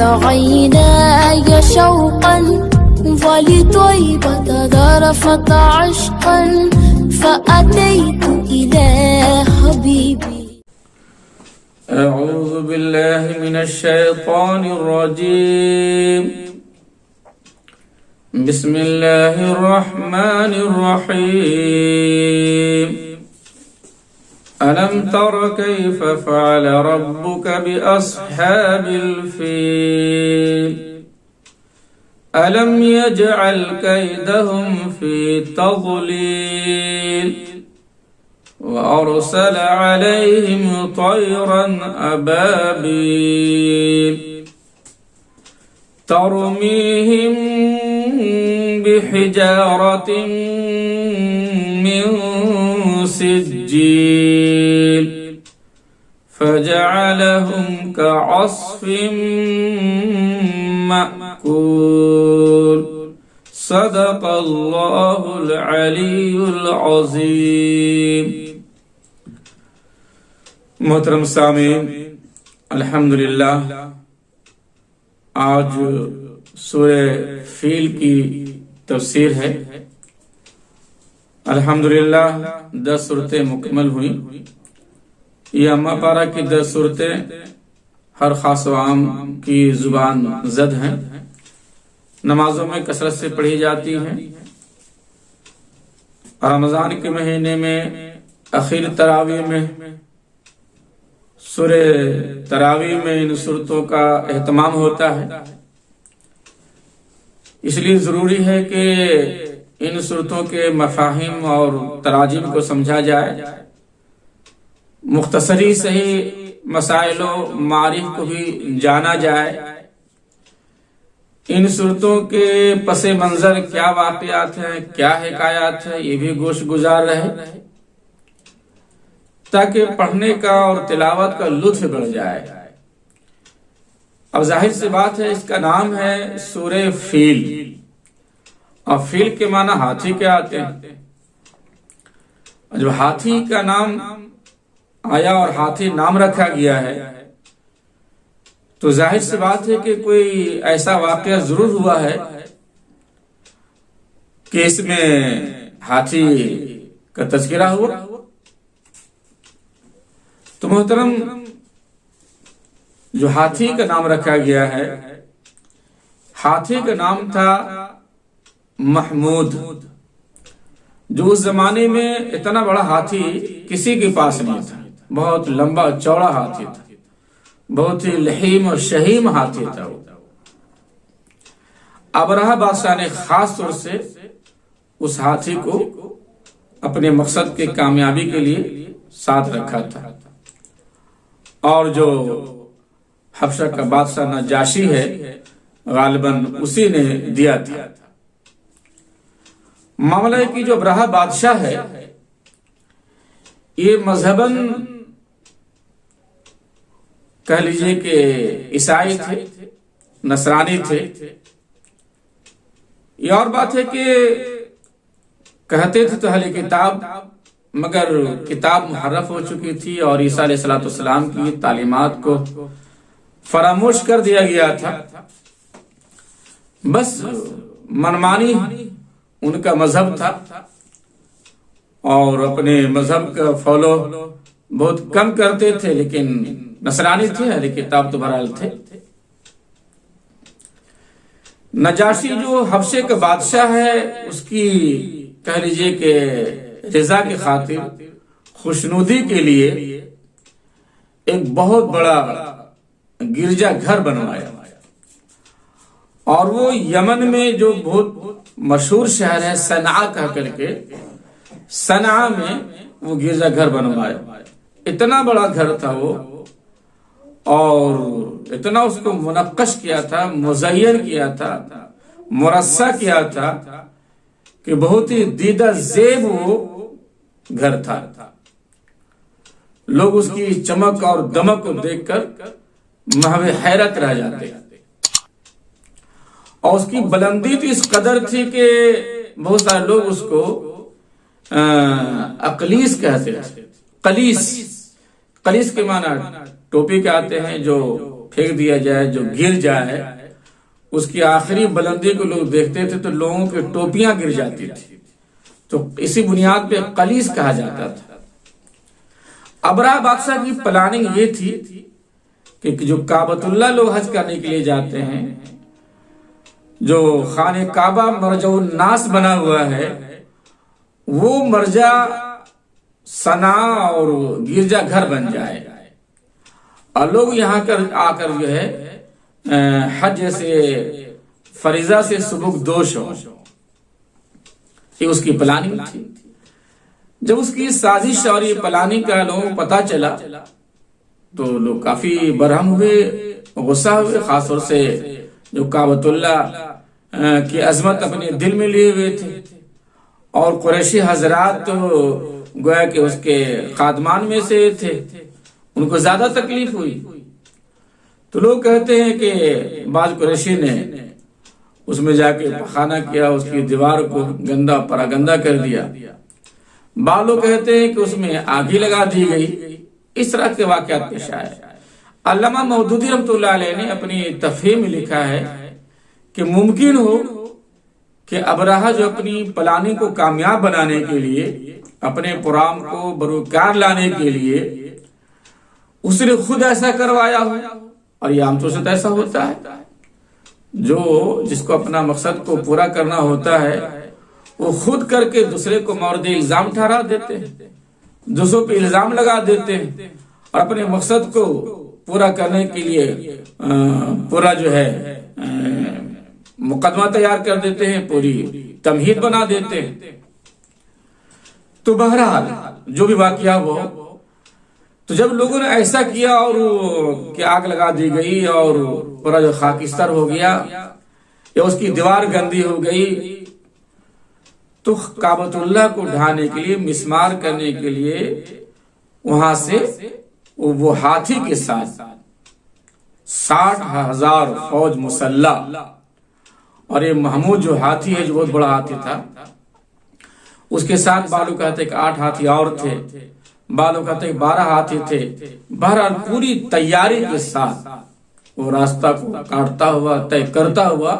دمعت عيناي شوقا ولطيبة ذرفت عشقا فأتيت إلى حبيبي. أعوذ بالله من الشيطان الرجيم. بسم الله الرحمن الرحيم. ألم تر كيف فعل ربك بأصحاب الفيل ألم يجعل كيدهم في تضليل وأرسل عليهم طيرا أبابيل ترميهم بحجارة من سجيل فجعلهم كعصف مأكول. صدق اللہ العلی العظیم. محترم سامعین، الحمدللہ آج سورہ فیل کی تفسیر ہے. الحمدللہ 10 صورتیں مکمل ہوئی. یہ اما پارہ کی 10 صورتیں ہر خاص و عام کی زبان زد ہیں، نمازوں میں کثرت سے پڑھی جاتی ہیں. رمضان کے مہینے میں اخیر تراویح میں سورہ تراویح میں ان صورتوں کا اہتمام ہوتا ہے. اس لیے ضروری ہے کہ ان صورتوں کے مفاہیم اور تراجم کو سمجھا جائے، مختصری سے ہی مسائل و معارف کو بھی جانا جائے. ان صورتوں کے پس منظر کیا واقعات ہیں، کیا حکایات ہیں، یہ بھی گوش گزار رہے تاکہ پڑھنے کا اور تلاوت کا لطف بڑھ جائے. اب ظاہر سی بات ہے، اس کا نام ہے سورہ فیل، اور فیل کے معنی ہاتھی کے آتے ہیں. جب ہاتھی کا نام آیا اور ہاتھی نام رکھا گیا ہے تو ظاہر سی بات ہے کہ کوئی ایسا واقعہ ضرور ہوا ہے کہ اس میں ہاتھی کا تذکرہ ہوا. تو محترم، جو ہاتھی کا نام رکھا گیا ہے، ہاتھی کا نام تھا محمود، جو اس زمانے میں اتنا بڑا ہاتھی کسی کے پاس نہیں تھا. بہت لمبا چوڑا ہاتھی تھا، بہت ہی لحیم اور شہیم ہاتھی تھا. ابرہہ بادشاہ نے خاص طور سے اس ہاتھی کو اپنے مقصد کے کامیابی کے لیے ساتھ رکھا تھا. اور جو حبشہ کا بادشاہ نجاشی ہے، غالباً اسی نے دیا تھا. معاملہ ہے کہ جو ابرہہ بادشاہ ہے، یہ مذہباً کہہ لیجئے کہ عیسائی تھے، نصرانی تھے. یہ اور بات ہے کہ کہتے تھے تو اہل کتاب، مگر کتاب محرف ہو چکی تھی اور عیسیٰ علیہ السلام کی تعلیمات کو فراموش کر دیا گیا تھا. بس منمانی ان کا مذہب تھا اور اپنے مذہب کا فالو بہت کم کرتے تھے، لیکن نصرانی تھے، اہل کتاب تو بہرحال تھے. نجاشی جو حبشے کا بادشاہ ہے، اس کی کہہ لیجئے کہ رضا کی خاطر، خوشنودی کے لیے ایک بہت بڑا گرجا گھر بنوایا. اور وہ یمن میں جو بہت مشہور شہر ہے صنعاء کہہ کر کے، صنعاء میں وہ گرجا گھر بنوایا. اتنا بڑا گھر تھا وہ، اور اتنا اس کو منقش کیا تھا، مزین کیا تھا، مرصع کیا تھا کہ بہت ہی دیدہ زیب وہ گھر تھا. لوگ اس کی چمک اور دمک کو دیکھ کر محو حیرت رہ جاتے. اور اس کی بلندی تو اس قدر تھی کہ بہت سارے لوگ اس کو اقلیس کہتے ہیں. قلیس کے معنی ٹوپی کے آتے ہیں، جو پھینک دیا جائے جو گر جائے، اس کی آخری بلندی کو لوگ دیکھتے تھے تو لوگوں کی ٹوپیاں گر جاتی تھی، تو اسی بنیاد پہ قلیص کہا جاتا تھا۔ ابرہہ بادشاہ کی پلاننگ یہ تھی کہ جو کعبۃ اللہ لوگ حج کرنے کے لیے جاتے ہیں، جو خانہ کعبہ مرجع الناس بنا ہوا ہے، وہ مرجع صنع اور گرجا گھر بن جائے، اور لوگ یہاں آ کر جو ہے حج جیسے فریضہ سے سبک دوش ہو۔ یہ اس کی پلاننگ تھی۔ جب اس کی سازش اور یہ پلاننگ کا لوگوں کو پتا چلا تو لوگ کافی برہم ہوئے، غصہ ہوئے، خاص طور سے جو کعبۃ اللہ کی عظمت اپنے دل میں لیے ہوئے تھے، اور قریشی حضرات تو گویا کہ اس کے خادمان میں سے تھے، ان کو زیادہ تکلیف ہوئی۔ تو لوگ کہتے ہیں کہ بعض قریشی نے اس میں جا کے پخانہ کیا، اس کی دیوار کو گندا پراگندہ کر دیا، بعض لوگ کہتے ہیں کہ اس میں آگ ہی لگا دی گئی۔ اس طرح کے واقعات پیش آئے۔ علامہ مودودی رحمۃ اللہ علیہ نے اپنی تفہیم میں لکھا ہے کہ ممکن ہو کہ ابرہہ جو اپنی پلاننگ کو کامیاب بنانے کے لیے، اپنے پروگرام کو بروکار لانے کے لیے اس نے خود ایسا کروایا ہو، اور یہ عام طور سے ایسا ہوتا ہے، جس کو اپنا مقصد کو پورا کرنا ہوتا ہے وہ خود کر کے دوسرے کو مورد الزام ٹھہرا دیتے ہیں، دوسروں پہ الزام لگا دیتے ہیں، اور اپنے مقصد کو پورا کرنے کے لیے پورا جو ہے مقدمہ تیار کر دیتے ہیں، پوری تمہید بنا دیتے ہیں۔ تو بہرحال جو بھی واقعہ ہو، تو جب لوگوں نے ایسا کیا اور کہ آگ لگا دی گئی اور پورا جو خاکستر ہو گیا یا اس کی دیوار گندی ہو گئی، تو کعبۃ اللہ کو ڈھانے کے لیے، مسمار کرنے کے لیے وہاں سے وہ ہاتھی کے ساتھ 60,000 فوج مسلح، اور یہ محمود جو ہاتھی ہے، جو بہت بڑا ہاتھی تھا، اس کے ساتھ بالو کہتے کہ 8 ہاتھی اور تھے، بالو کہتے کہ 12 ہاتھی تھے۔ بہرحال پوری تیاری کے ساتھ وہ راستہ کو کاٹتا ہوا، طے کرتا ہوا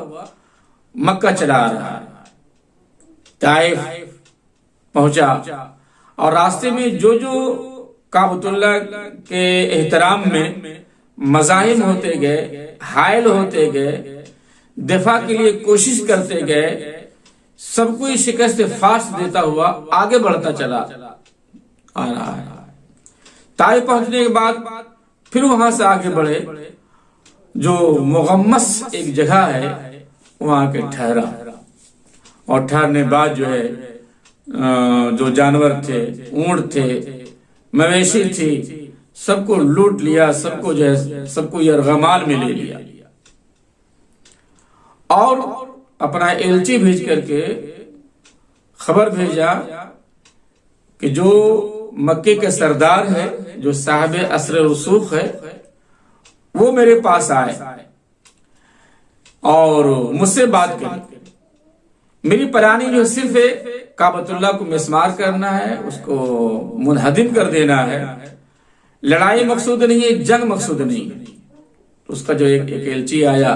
مکہ چلا رہا ہے۔ طائف پہنچا، اور راستے میں جو کعبۃ اللہ کے احترام میں مزاحم ہوتے گئے، حائل ہوتے گئے، دفاع کے لیے کوشش کرتے گئے، سب کو شکست فاش دیتا ہوا آگے بڑھتا چلا آ رہا ہے۔ طائف پہنچنے کے بعد پھر وہاں سے آگے بڑھے، جو مغمس ایک جگہ ہے وہاں کے ٹھہرا، اور ٹھہرنے بعد جو ہے جو جانور تھے، اونٹ تھے، مویشی تھی، سب کو لوٹ لیا، سب کو یرغمال میں لے لیا، اور اپنا ایلچی بھیج کر کے خبر بھیجا کہ جو مکے کے سردار ہے، جو صاحب اسر رسوخ ہے، وہ میرے پاس آئے اور مجھ سے بات کرے۔ میری پلانی جو صرف کعبۃ اللہ کو مسمار کرنا ہے، اس کو منہدم کر دینا ہے، لڑائی مقصود نہیں ہے، جنگ مقصود نہیں ہے۔ اس کا جو ایک ایلچی آیا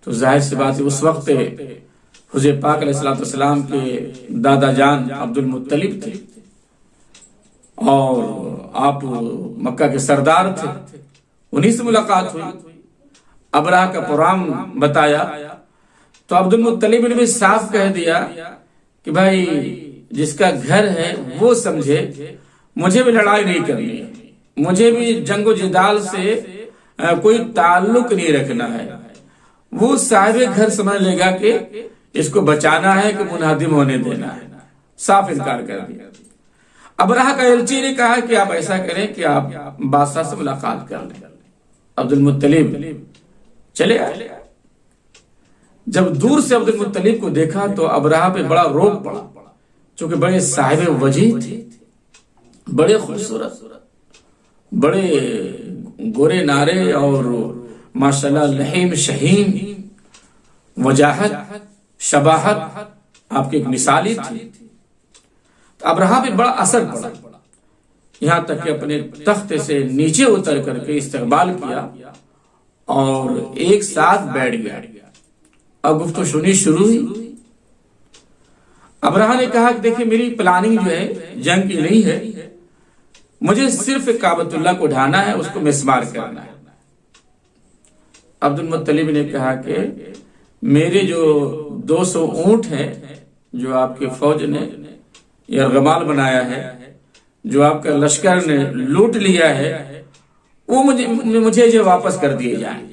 تو ظاہر سی بات ہے اس وقت حضور پاک علیہ السلام کے دادا جان عبد المطلب تھے، اور آپ مکہ کے سردار تھے، انہی سے ملاقات ہوئی، ابرہہ کا پروگرام بتایا، تو عبد المطلب نے بھی صاف کہہ دیا کہ بھائی جس کا گھر ہے وہ سمجھے، مجھے بھی لڑائی نہیں کرنی ہے، مجھے بھی جنگ و جدال سے کوئی تعلق نہیں رکھنا ہے، وہ صاحب گھر سمجھ لے گا کہ اس کو بچانا ہے کہ منہدم ہونے دینا ہے۔ صاف انکار کر دیا۔ ابرہہ کا ایلچی نے کہا کہ آپ ایسا کریں کہ آپ بادشاہ سے ملاقات کر لیں۔ عبد المطلب چلے آئے۔ جب دور سے عبد المطلب کو دیکھا تو ابرہہ پہ بڑا روب پڑا، چونکہ بڑے صاحب وجہ تھے، بڑے خوبصورت، بڑے گورے نارے، اور ماشاءاللہ لحیم شہیم، وجاہت، شباہت آپ کی ایک مثالی تھی۔ تو ابرہہ پہ بڑا اثر پڑا، یہاں تک کہ اپنے تخت سے نیچے اتر کر کے استقبال کیا اور ایک ساتھ بیٹھ گیا. اب گفتگو سنی شروع ہوئی. ابرہہ نے کہا کہ دیکھیں میری پلاننگ جو ہے جنگ کی نہیں ہے، مجھے صرف کعبۃ اللہ کو ڈھانا ہے، اس کو مسمار کرنا ہے. عبد المطلب نے کہا کہ میرے جو 200 اونٹ ہیں جو آپ کی فوج نے یرغمال بنایا ہے، جو آپ کا لشکر نے لوٹ لیا ہے، وہ مجھے جو واپس کر دیے جائیں.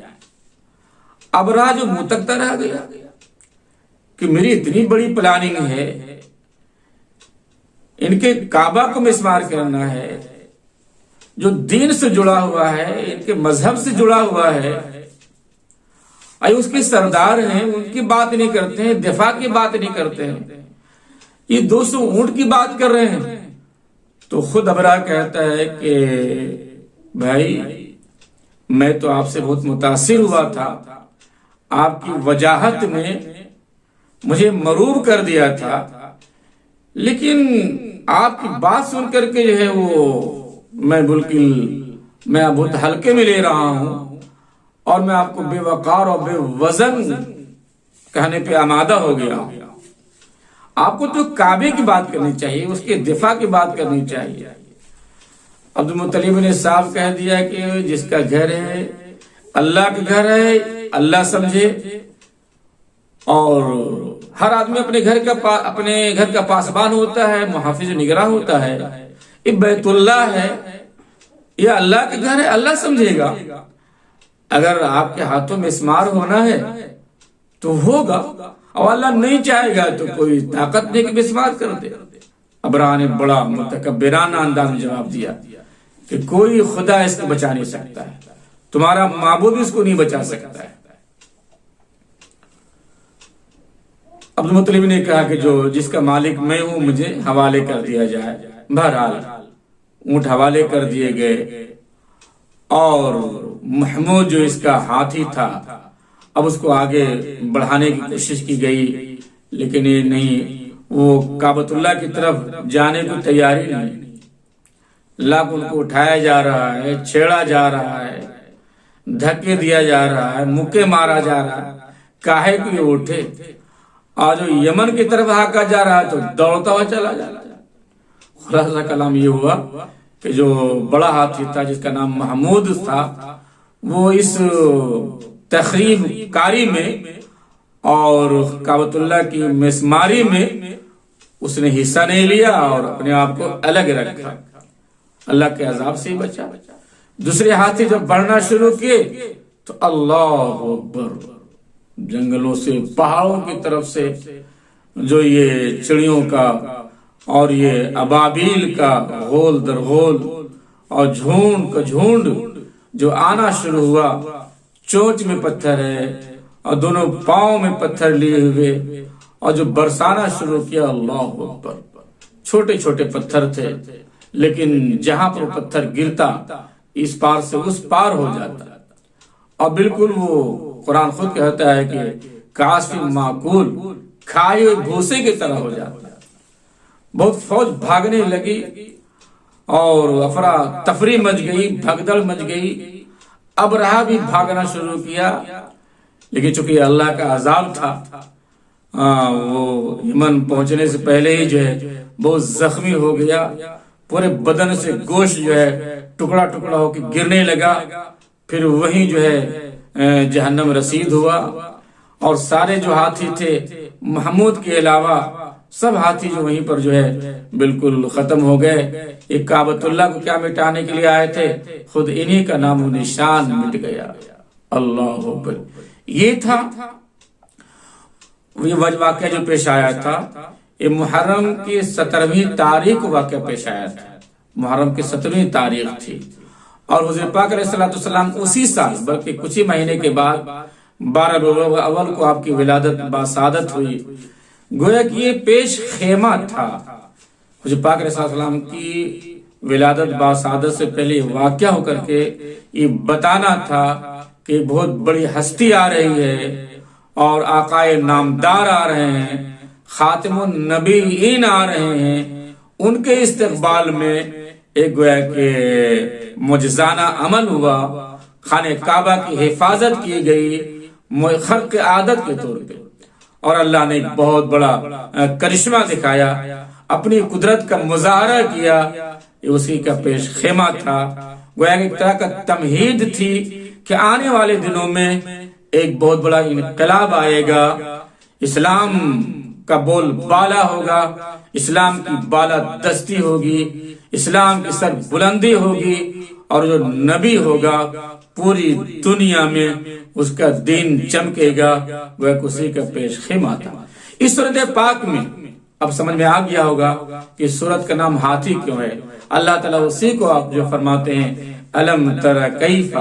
ابرہہ جو متکتا رہ گیا کہ میری اتنی بڑی پلاننگ ہے، ان کے کعبہ کو مسمار کرنا ہے، جو دین سے جڑا ہوا ہے، ان کے مذہب سے جڑا ہوا ہے، اس کے سردار ہیں، ان کی بات نہیں کرتے ہیں، دفاع کی بات نہیں کرتے ہیں، یہ 200 اونٹ کی بات کر رہے ہیں. تو خود ابرہہ کہتا ہے کہ بھائی میں تو آپ سے بہت متاثر ہوا تھا، آپ کی وجاہت میں مجھے مروب کر دیا تھا، لیکن آپ کی بات سن کر کے جو ہے وہ میں بہت ہلکے میں لے رہا ہوں، اور میں آپ کو بے وقار اور بے وزن کہنے پہ آمادہ ہو گیا ہوں. آپ کو تو کعبے کی بات کرنی چاہیے، اس کے دفاع کی بات کرنی چاہیے. عبد المطلب نے صاحب کہہ دیا کہ جس کا گھر ہے اللہ کا گھر ہے، اللہ سمجھے، اور ہر آدمی اپنے گھر کا پاسبان ہوتا ہے، محافظ نگراں ہوتا ہے. یہ بیت اللہ ہے، یہ اللہ کا گھر ہے، اللہ سمجھے گا. اگر آپ کے ہاتھوں میں مسمار ہونا ہے تو ہوگا، اور اللہ نہیں چاہے گا تو کوئی طاقت نہیں کہ مسمار کر دے. ابرہہ نے بڑا متکبرانہ انداز میں جواب دیا کہ کوئی خدا اس کو بچا نہیں سکتا ہے، تمہارا معبود اس کو نہیں بچا سکتا ہے. عبد المطلب نے کہا کہ جس کا مالک میں ہوں مجھے حوالے کر دیا جائے. بہرحال اونٹ حوالے کر دیے گئے، اور محمود جو اس کا ہاتھی تھا اب اس کو آگے بڑھانے کی کوشش کی گئی، لیکن یہ نہیں، وہ کعبۃ اللہ کی طرف جانے کو تیاری نہیں. لاکھ ان کو اٹھایا جا رہا ہے، چھیڑا جا رہا ہے، دھکے دیا جا رہا ہے، مکے مارا جا رہا ہے. کاہے کو یہ اٹھے، اور جو یمن کی طرف ہاکا جا رہا ہے تو دوڑتا ہوا چلا جا رہا ہے. خلاصہ کلام یہ ہوا کہ جو بڑا ہاتھی تھا جس کا نام محمود تھا، وہ اس تخریب کاری میں اور کعبۃ اللہ کی مسماری میں اس نے حصہ نہیں لیا اور اپنے آپ کو الگ رکھا، اللہ کے عذاب سے ہی بچا. دوسرے ہاتھی جب بڑھنا شروع کیے تو اللہ اکبر، جنگلوں سے، پہاڑوں کی طرف سے جو یہ چڑیوں کا اور یہ ابابیل کا غول در غول اور جھونڈ کا جھونڈ جو آنا شروع ہوا. چونچ میں پتھر ہے اور دونوں پاؤں میں پتھر لیے ہوئے، اور جو برسانا شروع کیا، اللہ اکبر. چھوٹے چھوٹے پتھر تھے، لیکن جہاں پر پتھر گرتا اس پار سے اس پار ہو جاتا، اور بالکل وہ قرآن خود کہتا ہے کہ کاش معقول، کھائے ہوئے بھوسے کی طرح ہو جاتا. بہت فوج بھاگنے لگی اور افراتفری مچ گئی، بھگدڑ مچ گئی. ابرہہ بھی بھاگنا شروع کیا، لیکن چونکہ اللہ کا عذاب تھا، وہ یمن پہنچنے سے پہلے ہی جو ہے بہت زخمی ہو گیا. پورے بدن سے گوشت جو ہے ٹکڑا ٹکڑا ہو کے گرنے لگا. پھر وہیں جو ہے جہنم رسید ہوا، اور سارے جو ہاتھی تھے محمود کے علاوہ سب ہاتھی جو وہیں پر جو ہے بالکل ختم ہو گئے. ایک کعبۃ اللہ کو کیا مٹانے کے لیے آئے تھے، خود انہی کا نام و نشان مٹ گیا. اللہ اکبر. یہ تھا یہ واقعہ جو پیش آیا تھا، یہ محرم کی 17ویں تاریخ کو واقعہ پیش آیا تھا. محرم کی 17ویں تاریخ تھی، اور حضور پاک علیہ السلام اسی سال بلکہ کچھ ہی مہینے کے بعد 12 ربیع الاول کو آپ کی ولادت باسعادت ہوئی. گویا کہ یہ پیش خیمہ تھا. حضور پاک علیہ السلام کی ولادت باسعادت سے پہلے واقعہ ہو کر کے یہ بتانا تھا کہ بہت بڑی ہستی آ رہی ہے، اور آقائے نامدار آ رہے ہیں، خاتم النبیین آ رہے ہیں. ان کے استقبال میں ایک گویا کہ معجزانہ عمل ہوا. خانہ کعبہ کی حفاظت کی گئی خلق عادت کے طور پہ، اور اللہ نے ایک بہت بڑا کرشمہ دکھایا، اپنی قدرت کا مظاہرہ کیا، اسی کا پیش خیمہ تھا، گویا کہ ایک طرح کا تمہید تھی کہ آنے والے دنوں میں ایک بہت بڑا انقلاب آئے گا، اسلام کا بول بالا ہوگا، اسلام کی بالا دستی ہوگی، اسلام کی سر بلندی ہوگی، اور جو نبی ہوگا پوری دنیا میں اس کا دین چمکے گا، وہ اسی کا پیش خیمہ تھا۔ اس سورۃ پاک میں اب سمجھ میں آ گیا ہوگا کہ سورت کا نام ہاتھی کیوں ہے۔ اللہ تعالیٰ اسی کو آپ جو فرماتے ہیں الم تر کیف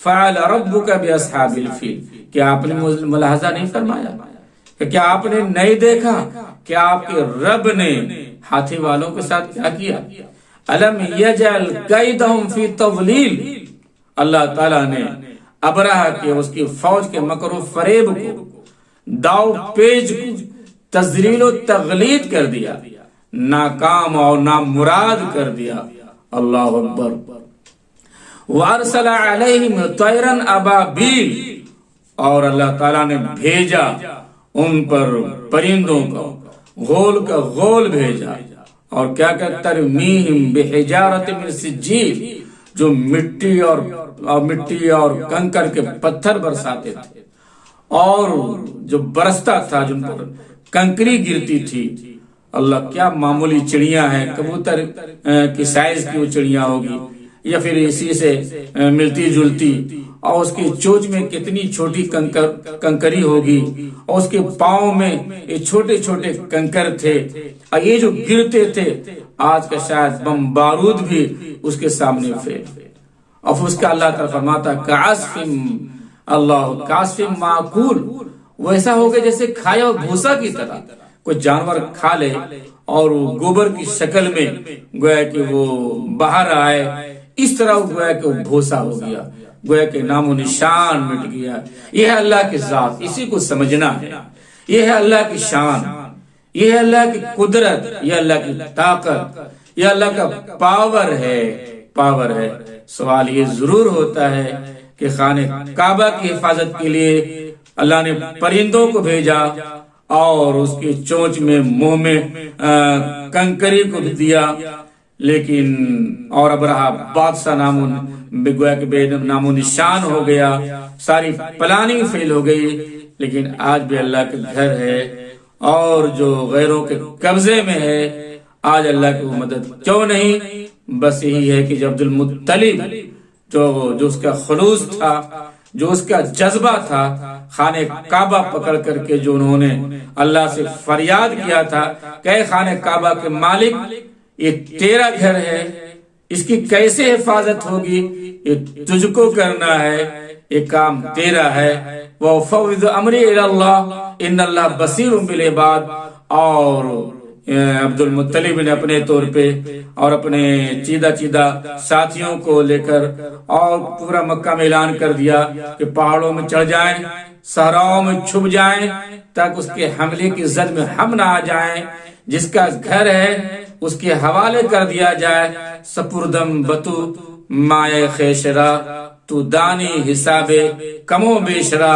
فعل ربک باصحاب الفیل، کیا آپ نے ملاحظہ نہیں فرمایا کہ کیا آپ نے نہیں دیکھا کہ آپ کے رب نے ہاتھی والوں کے ساتھ کیا کیا؟ الم یجعل کیدہم فی تضلیل، اللہ تعالیٰ نے ابرہہ کے اس کی فوج کے مکر و فریب کو، داؤ پیج کو تذلیل و تغلید کر دیا، ناکام اور نامراد کر دیا۔ اللہ اکبر۔ وارسل علیہم طیرا ابابیل، اور اللہ تعالیٰ نے بھیجا ان پر پرندوں کو، غول کا غول بھیجا، اور کیا کہ ترمیہم بحجارۃ من سجیل، جو مٹی اور کنکر کے پتھر برساتے تھے، اور جو برستا تھا جن پر کنکری گرتی تھی۔ اللہ، کیا معمولی چڑیاں ہیں، کبوتر کی سائز کی وہ چڑیاں ہوگی یا پھر اسی سے ملتی جلتی، اور اس کی چونچ میں کتنی چھوٹی کنکری ہوگی، اور اس کے پاؤں میں یہ چھوٹے چھوٹے کنکر تھے، اور یہ جو گرتے تھے آج کا شاید بم بارود بھی اس کے سامنے فیل۔ اور اس کا اللہ تعالیٰ فرماتا کعصف، اللہ کعصف معقول، ویسا ہوگا جیسے کھایا اور بھوسا کی طرح، کوئی جانور کھا لے اور وہ گوبر کی شکل میں گویا کہ وہ باہر آئے، اس طرح گویا کہ وہ بھوسا ہو گیا، گویا کہ نام و نشان مٹ گیا۔ یہ ہے اللہ کی ذات، اسی کو سمجھنا ہے، یہ ہے اللہ کی شان، یہ ہے اللہ کی قدرت، یہ اللہ کی طاقت، یہ اللہ کا پاور ہے۔ سوال یہ ضرور ہوتا ہے کہ خانہ کعبہ کی حفاظت کے لیے اللہ نے پرندوں کو بھیجا، اور اس کی چونچ میں منہ میں کنکری کو بھی دیا، لیکن اور ابرہہ بادشاہ گویا کہ بے نام و نشان ہو گیا، ساری پلاننگ فیل ہو گئی۔ لیکن آج بھی اللہ کا گھر ہے، اور جو غیروں کے قبضے میں ہے، آج اللہ کی مدد کیوں نہیں؟ بس یہی ہے کہ عبد المطلب جو اس کا خلوص تھا، جو اس کا جذبہ تھا، خانہ کعبہ پکڑ کر کے جو انہوں نے اللہ سے فریاد کیا تھا کہ اے خانہ کعبہ کے مالک، یہ تیرا گھر ہے، اس کی کیسے حفاظت ہوگی؟ یہ تجھ کو کرنا ہے، یہ کام تیرا ہے۔ وَفَوِّضْ أَمْرِي إِلَى اللَّهِ إِنَّ اللَّهَ بَصِيرٌ بِالْعِبَادِ، اور عبد المطلب نے اپنے طور پہ اور اپنے چیدہ ساتھیوں کو لے کر اور پورا مکہ میں اعلان کر دیا کہ پہاڑوں میں چڑھ جائیں، صحراؤں میں چھپ جائیں، تاکہ اس کے حملے کی زد میں ہم نہ آ جائیں، جس کا گھر ہے اس کے حوالے کر دیا جائے۔ سپردم بتو مائے خیشرا، تو دانی حساب کم و بیشرا،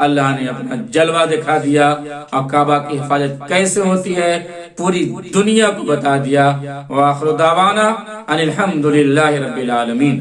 اللہ نے اپنا جلوہ دکھا دیا، اور کعبہ کی حفاظت کیسے ہوتی ہے پوری دنیا کو بتا دیا۔ وآخر دعوانا ان الحمدللہ رب العالمین۔